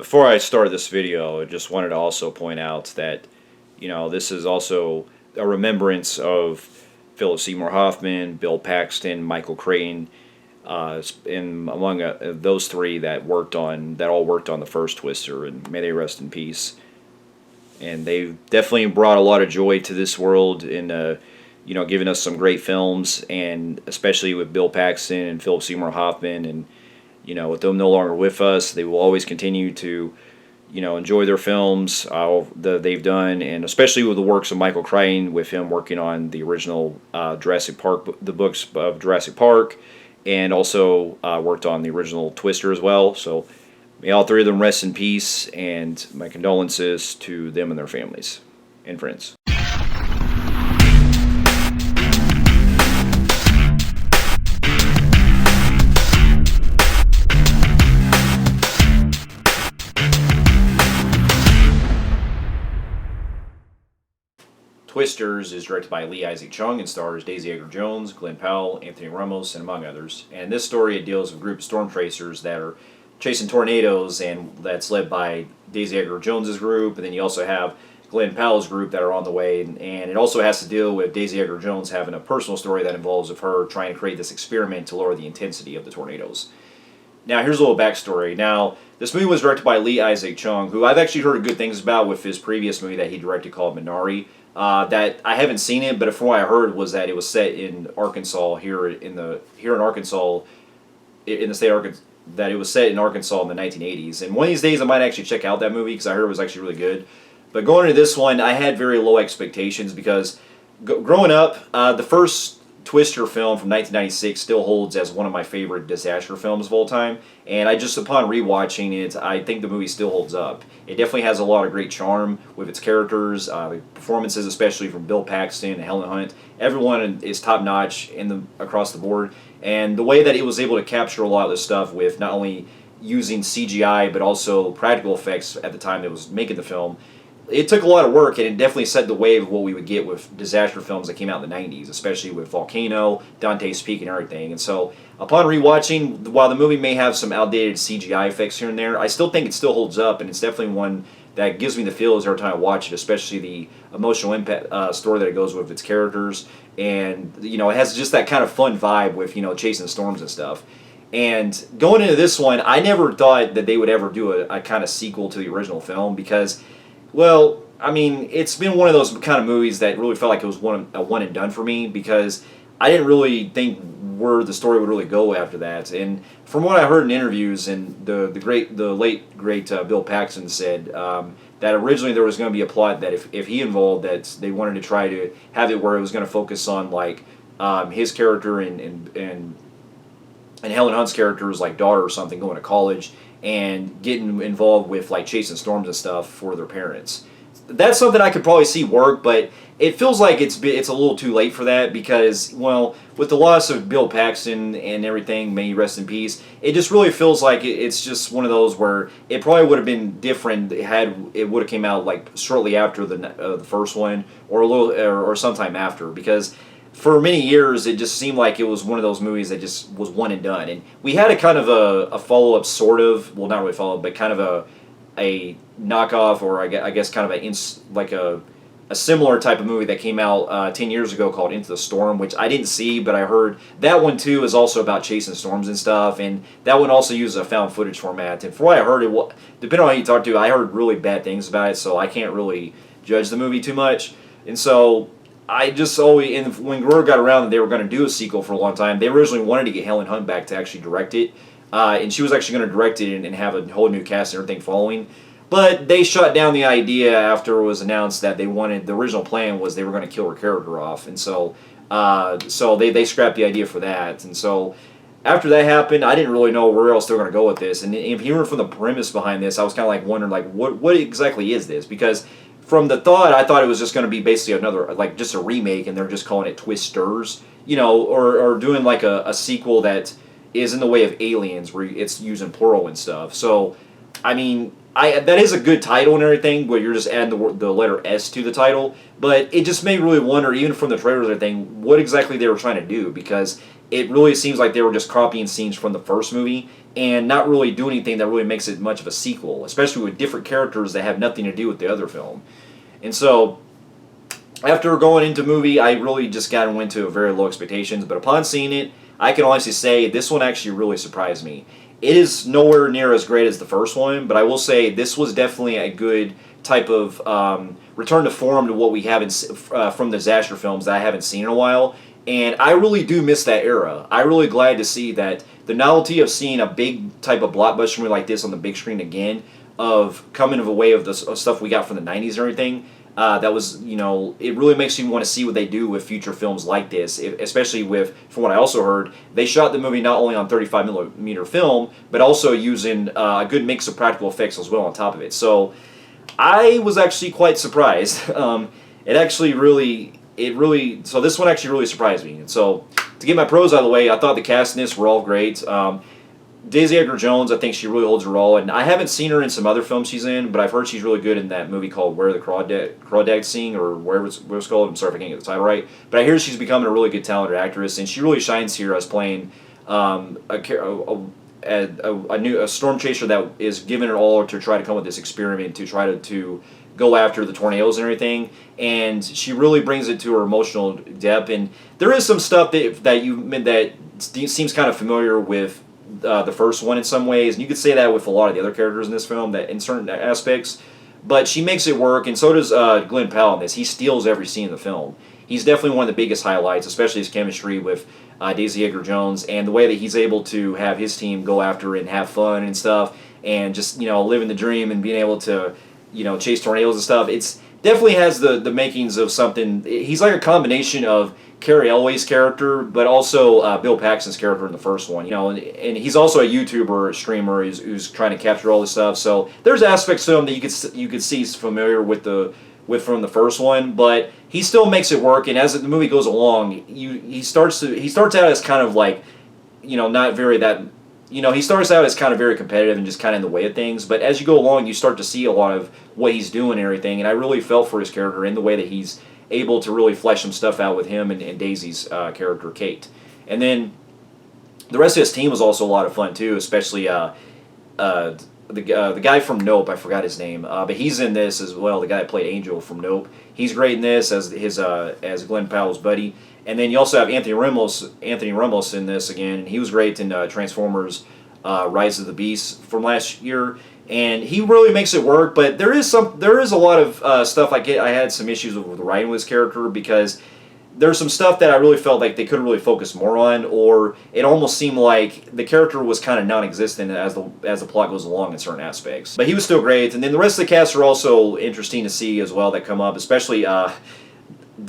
before I start this video, I just wanted to also point out that, this is also a remembrance of Philip Seymour Hoffman, Bill Paxton, Michael Crichton, in among those three that all worked on the first Twister, and may they rest in peace. And they've definitely brought a lot of joy to this world in, giving us some great films, and especially with Bill Paxton and Philip Seymour Hoffman, and with them no longer with us, they will always continue to, enjoy their films that they've done, and especially with the works of Michael Crichton, with him working on the original Jurassic Park, the books of Jurassic Park, and also worked on the original Twister as well. So may all three of them rest in peace, and my condolences to them and their families and friends. Twisters is directed by Lee Isaac Chung and stars Daisy Edgar Jones, Glenn Powell, Anthony Ramos, and among others. And in this story, it deals with a group of storm tracers that are chasing tornadoes, and that's led by Daisy Edgar Jones's group, and then you also have Glenn Powell's group that are on the way, and it also has to deal with Daisy Edgar Jones having a personal story that involves of her trying to create this experiment to lower the intensity of the tornadoes. Now, here's a little backstory. Now, this movie was directed by Lee Isaac Chung, who I've actually heard good things about with his previous movie that he directed called Minari. That I haven't seen it, but from what I heard was that it was set in Arkansas here in Arkansas, in the state of Arkansas, that it was set in Arkansas in the 1980s. And one of these days I might actually check out that movie because I heard it was actually really good. But going into this one, I had very low expectations because growing up, the first Twister film from 1996 still holds as one of my favorite disaster films of all time. And upon rewatching it, I think the movie still holds up. It definitely has a lot of great charm with its characters, the performances, especially from Bill Paxton and Helen Hunt. Everyone is top notch across the board, and the way that it was able to capture a lot of this stuff with not only using CGI but also practical effects at the time it was making the film. It took a lot of work, and it definitely set the way of what we would get with disaster films that came out in the 90s, especially with Volcano, Dante's Peak, and everything. And so, upon rewatching, while the movie may have some outdated CGI effects here and there, I still think it still holds up, and it's definitely one that gives me the feels every time I watch it, especially the emotional impact story that it goes with its characters. And, it has just that kind of fun vibe with, chasing storms and stuff. And going into this one, I never thought that they would ever do a kind of sequel to the original film because, well, I mean, it's been one of those kind of movies that really felt like it was a one and done for me because I didn't really think where the story would really go after that. And from what I heard in interviews, and the late great Bill Paxton said that originally there was going to be a plot that if he involved, that they wanted to try to have it where it was going to focus on like his character and Helen Hunt's character's like daughter or something going to college and getting involved with like chasing storms and stuff for their parents. That's something I could probably see work, but it feels like it's a little too late for that because, well, with the loss of Bill Paxton and everything, may he rest in peace, it just really feels like it's just one of those where it probably would have been different had it would have came out like shortly after the first one or sometime after, because for many years, it just seemed like it was one of those movies that just was one and done. And we had a kind of a follow-up, sort of, well, not really follow-up, but kind of a knockoff, or I guess kind of a similar type of movie that came out 10 years ago called Into the Storm, which I didn't see, but I heard that one, too, is also about chasing storms and stuff. And that one also uses a found footage format. And from what I heard, depending on who you talk to, I heard really bad things about it, so I can't really judge the movie too much. And so I just always, and when word got around that they were going to do a sequel for a long time, they originally wanted to get Helen Hunt back to actually direct it, and she was actually going to direct it and have a whole new cast and everything following. But they shut down the idea after it was announced that the original plan was they were going to kill her character off, and so they scrapped the idea for that. And so after that happened, I didn't really know where else they were going to go with this. And if you were from the premise behind this, I was kind of like wondering like what exactly is this, because from the thought, I thought it was just going to be basically another, like just a remake, and they're just calling it Twisters, or doing like a sequel that is in the way of Aliens, where it's using plural and stuff. So, I mean, that is a good title and everything, where you're just adding the letter S to the title. But it just made me really wonder, even from the trailers and everything, what exactly they were trying to do, because it really seems like they were just copying scenes from the first movie and not really doing anything that really makes it much of a sequel, especially with different characters that have nothing to do with the other film. And so, after going into the movie, I really just got and went to very low expectations. But upon seeing it, I can honestly say this one actually really surprised me. It is nowhere near as great as the first one, but I will say this was definitely a good type of return to form to what we haven't from the disaster films that I haven't seen in a while. And I really do miss that era. I'm really glad to see that the novelty of seeing a big type of blockbuster movie like this on the big screen again, of coming of a way of the stuff we got from the 90s and everything, that was, it really makes you want to see what they do with future films like this, especially with, from what I also heard, they shot the movie not only on 35 millimeter film, but also using a good mix of practical effects as well on top of it. So I was actually quite surprised. So this one actually really surprised me. And so, to get my pros out of the way, I thought the cast in this were all great. Daisy Edgar Jones, I think she really holds her role, and I haven't seen her in some other films she's in, but I've heard she's really good in that movie called Where the Crawdads Sing, or whatever it's called. I'm sorry if I can't get the title right, but I hear she's becoming a really good talented actress, and she really shines here as playing a storm chaser that is giving it all to try to come with this experiment to try to go after the tornadoes and everything, and she really brings it to her emotional depth. And there is some stuff that seems kind of familiar with the first one in some ways, and you could say that with a lot of the other characters in this film, that in certain aspects, but she makes it work, and so does Glenn Powell in this. He steals every scene in the film. He's definitely one of the biggest highlights, especially his chemistry with Daisy Edgar Jones, and the way that he's able to have his team go after and have fun and stuff, and just living the dream and being able to chase tornadoes and stuff. It's definitely has the makings of something. He's like a combination of Cary Elway's character, but also Bill Paxton's character in the first one. And he's also a YouTuber, a streamer who's trying to capture all this stuff. So there's aspects to him that you could see is familiar with from the first one, but he still makes it work. And as the movie goes along, he starts out as kind of like, not very that. He starts out as kind of very competitive and just kind of in the way of things, but as you go along, you start to see a lot of what he's doing and everything, and I really felt for his character in the way that he's able to really flesh some stuff out with him and Daisy's character, Kate. And then the rest of his team was also a lot of fun, too, especially the guy from Nope. I forgot his name, but he's in this as well, the guy that played Angel from Nope. He's great in this as Glenn Powell's buddy. And then you also have Anthony Ramos in this again, and he was great in Transformers Rise of the Beast from last year, and he really makes it work. But there is a lot of stuff I had some issues with writing with his character, because there's some stuff that I really felt like they could really focus more on, or it almost seemed like the character was kind of non-existent as the plot goes along in certain aspects. But he was still great, and then the rest of the cast are also interesting to see as well that come up, especially.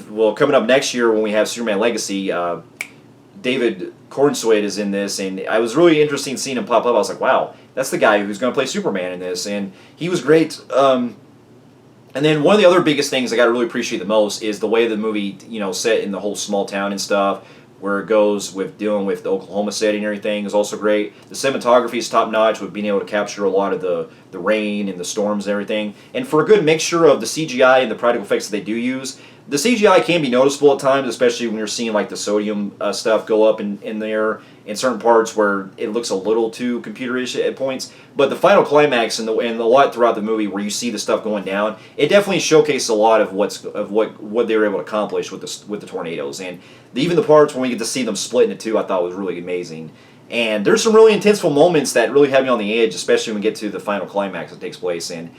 Coming up next year when we have Superman Legacy, David Cornswet is in this, and I was really interested in seeing him pop up. I was like, wow, that's the guy who's going to play Superman in this, and he was great. And then one of the other biggest things I got to really appreciate the most is the way the movie, set in the whole small town and stuff, where it goes with dealing with the Oklahoma setting and everything is also great. The cinematography is top notch with being able to capture a lot of the rain and the storms and everything. And for a good mixture of the CGI and the practical effects that they do use, the CGI can be noticeable at times, especially when you're seeing like the sodium stuff go up in there in certain parts where it looks a little too computerish at points. But the final climax and a lot throughout the movie where you see the stuff going down, it definitely showcases a lot of what they were able to accomplish with the tornadoes. And even the parts when we get to see them split into two, I thought was really amazing. And there's some really intenseful moments that really have me on the edge, especially when we get to the final climax that takes place. And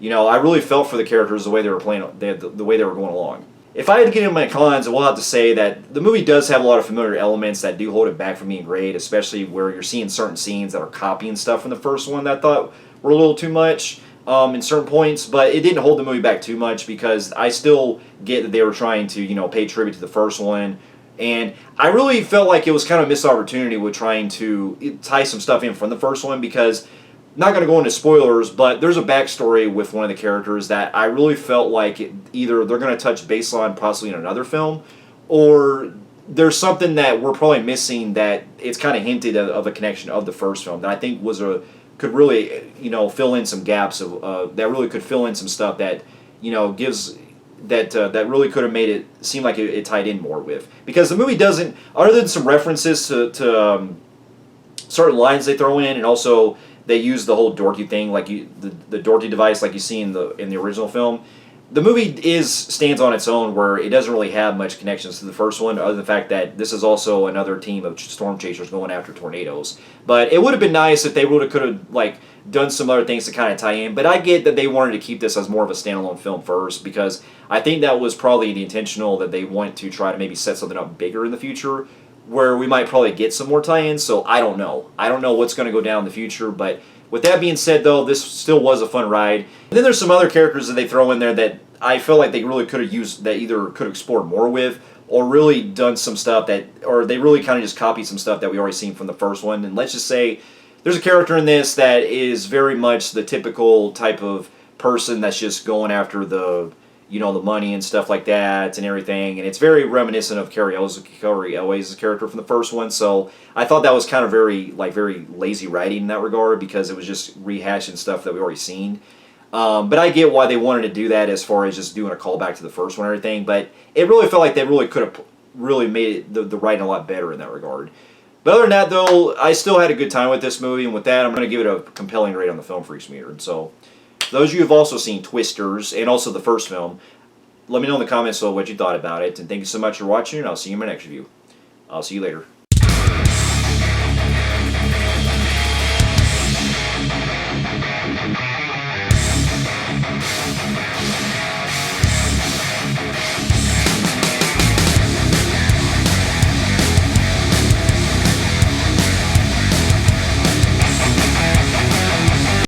I really felt for the characters the way they were playing, the way they were going along. If I had to get into my cons, I will have to say that the movie does have a lot of familiar elements that do hold it back from being great, especially where you're seeing certain scenes that are copying stuff from the first one that I thought were a little too much in certain points, but it didn't hold the movie back too much because I still get that they were trying to, pay tribute to the first one. And I really felt like it was kind of a missed opportunity with trying to tie some stuff in from the first one because, not going to go into spoilers, but there's a backstory with one of the characters that I really felt like either they're going to touch base on possibly in another film, or there's something that we're probably missing that it's kind of hinted of a connection of the first film that I think was could really, fill in some gaps of that really could fill in some stuff that, gives that really could have made it seem like it tied in more with, because the movie doesn't, other than some references to certain lines they throw in, and also they use the whole Dorothy thing, like the Dorothy device, like you see in the original film. The movie stands on its own, where it doesn't really have much connections to the first one, other than the fact that this is also another team of storm chasers going after tornadoes. But it would have been nice if they really could have done some other things to kind of tie in. But I get that they wanted to keep this as more of a standalone film first, because I think that was probably the intentional, that they want to try to maybe set something up bigger in the future, where we might probably get some more tie-ins. So I don't know. I don't know what's going to go down in the future, but with that being said, though, this still was a fun ride. And then there's some other characters that they throw in there that I feel like they really could have used, that either could have explored more with, or really done some stuff or they really kind of just copied some stuff that we already seen from the first one. And let's just say there's a character in this that is very much the typical type of person that's just going after the money and stuff like that and everything, and it's very reminiscent of Cary Elwes' character from the first one. So I thought that was kind of very lazy writing in that regard, because it was just rehashing stuff that we already seen. But I get why they wanted to do that, as far as just doing a callback to the first one and everything. But it really felt like they really could have really made it, the writing a lot better in that regard. But other than that, though, I still had a good time with this movie, and with that, I'm going to give it a compelling rate on the Film Freaks meter. And so, those of you who have also seen Twisters, and also the first film, let me know in the comments what you thought about it. And thank you so much for watching, and I'll see you in my next review. I'll see you later.